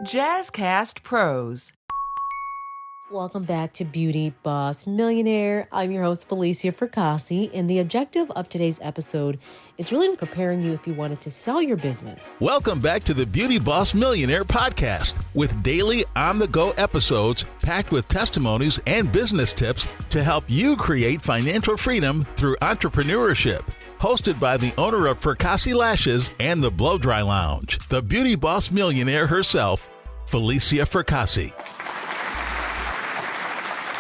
Jazzcast Pros. Welcome back to Beauty Boss Millionaire. I'm your host, Felicia Fracassi, and the objective of today's episode is really preparing you if you wanted to sell your business. Welcome back to the Beauty Boss Millionaire podcast with daily on-the-go episodes packed with testimonies and business tips to help you create financial freedom through entrepreneurship. Hosted by the owner of Fracassi Lashes and the Blow Dry Lounge, the Beauty Boss Millionaire herself, Felicia Fracassi.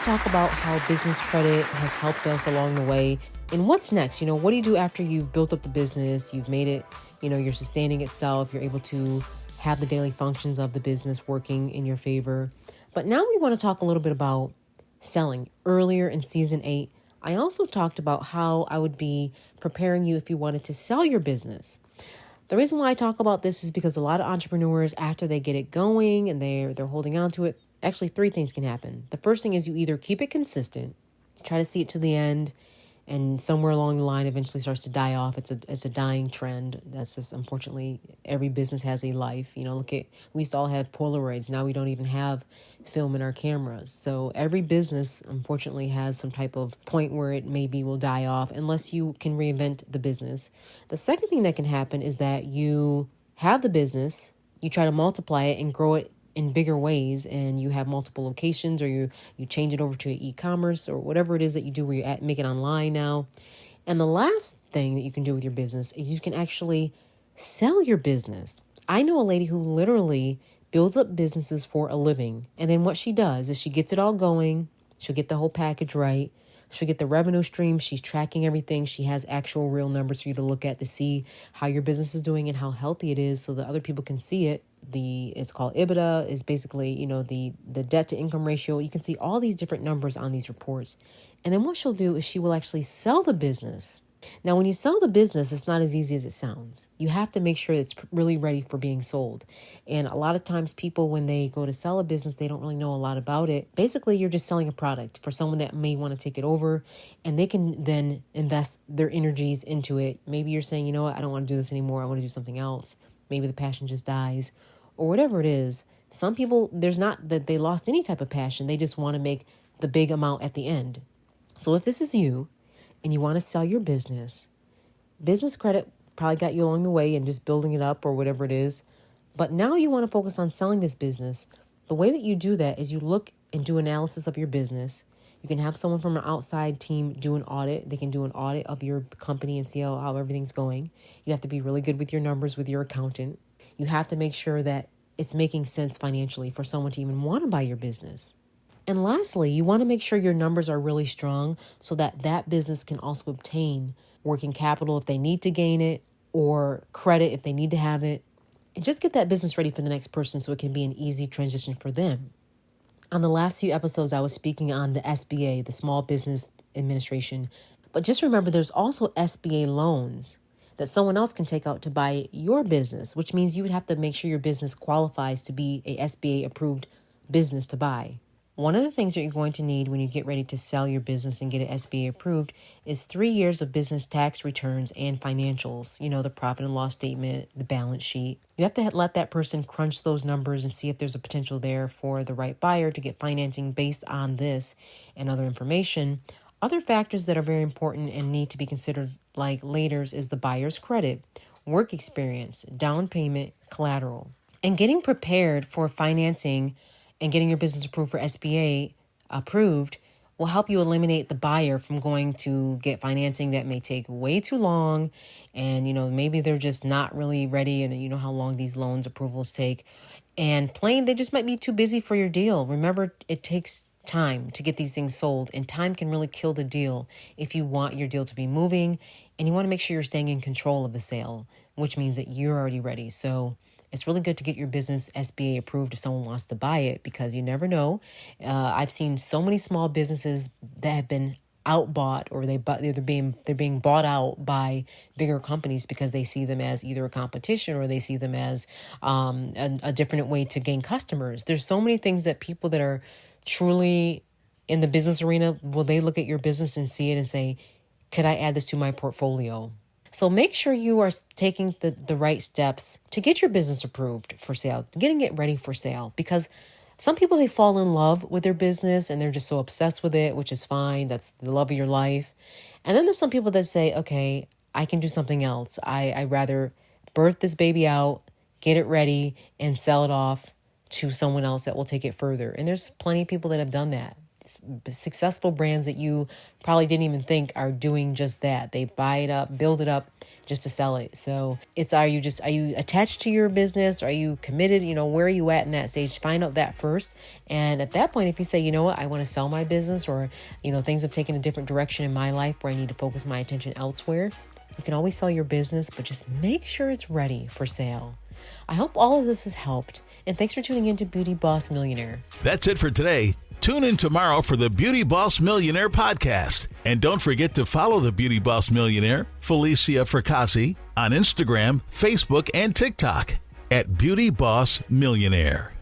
Talk about how business credit has helped us along the way. And what's next? What do you do after you've built up the business, you've made it, you're sustaining itself, you're able to have the daily functions of the business working in your favor. But now we want to talk a little bit about selling. Earlier in season 8, I also talked about how I would be preparing you if you wanted to sell your business. The reason why I talk about this is because a lot of entrepreneurs, after they get it going and they're holding on to it, actually 3 things can happen. The first thing is you either keep it consistent, try to see it to the end, and somewhere along the line eventually starts to die off. It's a dying trend. That's just, unfortunately, every business has a life. We used to all have Polaroids. Now we don't even have film in our cameras. So every business, unfortunately, has some type of point where it maybe will die off unless you can reinvent the business. The second thing that can happen is that you have the business, you try to multiply it and grow it in bigger ways, and you have multiple locations, or you change it over to e-commerce or whatever it is that you do where you make it online now. And the last thing that you can do with your business is you can actually sell your business. I know a lady who literally builds up businesses for a living. And then what she does is she gets it all going. She'll get the whole package right. She'll get the revenue stream. She's tracking everything. She has actual real numbers for you to look at to see how your business is doing and how healthy it is so that other people can see it. It's called EBITDA, is basically, the debt to income ratio. You can see all these different numbers on these reports. And then what she'll do is she will actually sell the business. Now, when you sell the business, it's not as easy as it sounds. You have to make sure it's really ready for being sold. And a lot of times people, when they go to sell a business, they don't really know a lot about it. Basically, you're just selling a product for someone that may want to take it over, and they can then invest their energies into it. Maybe you're saying, you know what, I don't want to do this anymore. I want to do something else. Maybe the passion just dies or whatever it is. Some people, there's not that they lost any type of passion. They just want to make the big amount at the end. So if this is you and you want to sell your business credit probably got you along the way and just building it up or whatever it is. But now you want to focus on selling this business. The way that you do that is you look and do analysis of your business. You can have someone from an outside team do an audit. They can do an audit of your company and see how everything's going. You have to be really good with your numbers with your accountant. You have to make sure that it's making sense financially for someone to even want to buy your business. And lastly, you want to make sure your numbers are really strong so that that business can also obtain working capital if they need to gain it, or credit if they need to have it. And just get that business ready for the next person so it can be an easy transition for them. On the last few episodes, I was speaking on the SBA, the Small Business Administration. But just remember, there's also SBA loans that someone else can take out to buy your business, which means you would have to make sure your business qualifies to be a SBA approved business to buy. One of the things that you're going to need when you get ready to sell your business and get it SBA approved is 3 years of business tax returns and financials, the profit and loss statement, the balance sheet. You have to let that person crunch those numbers and see if there's a potential there for the right buyer to get financing based on this and other information. Other factors that are very important and need to be considered, like laters, is the buyer's credit, work experience, down payment, collateral. And getting prepared for financing and getting your business approved for SBA approved will help you eliminate the buyer from going to get financing that may take way too long. And, maybe they're just not really ready. And you know how long these loans approvals take. And they just might be too busy for your deal. Remember, it takes time to get these things sold, and time can really kill the deal if you want your deal to be moving and you want to make sure you're staying in control of the sale, which means that you're already ready. So it's really good to get your business SBA approved if someone wants to buy it, because you never know. I've seen so many small businesses that have been outbought, or they're being bought out by bigger companies because they see them as either a competition or they see them as a different way to gain customers. There's so many things that people that are truly in the business arena, will they look at your business and see it and say, could I add this to my portfolio? So make sure you are taking the right steps to get your business approved for sale, getting it ready for sale, because some people, they fall in love with their business and they're just so obsessed with it, which is fine. That's the love of your life. And then there's some people that say, okay, I can do something else. I'd rather birth this baby out, get it ready, and sell it off to someone else that will take it further. And there's plenty of people that have done that. Successful brands that you probably didn't even think are doing just that. They buy it up, build it up just to sell it. So are you attached to your business? Are you committed? Where are you at in that stage? Find out that first. And at that point, if you say, you know what, I want to sell my business, or, things have taken a different direction in my life where I need to focus my attention elsewhere, you can always sell your business, but just make sure it's ready for sale. I hope all of this has helped. And thanks for tuning in to Beauty Boss Millionaire. That's it for today. Tune in tomorrow for the Beauty Boss Millionaire podcast. And don't forget to follow the Beauty Boss Millionaire, Felicia Fracassi, on Instagram, Facebook, and TikTok at Beauty Boss Millionaire.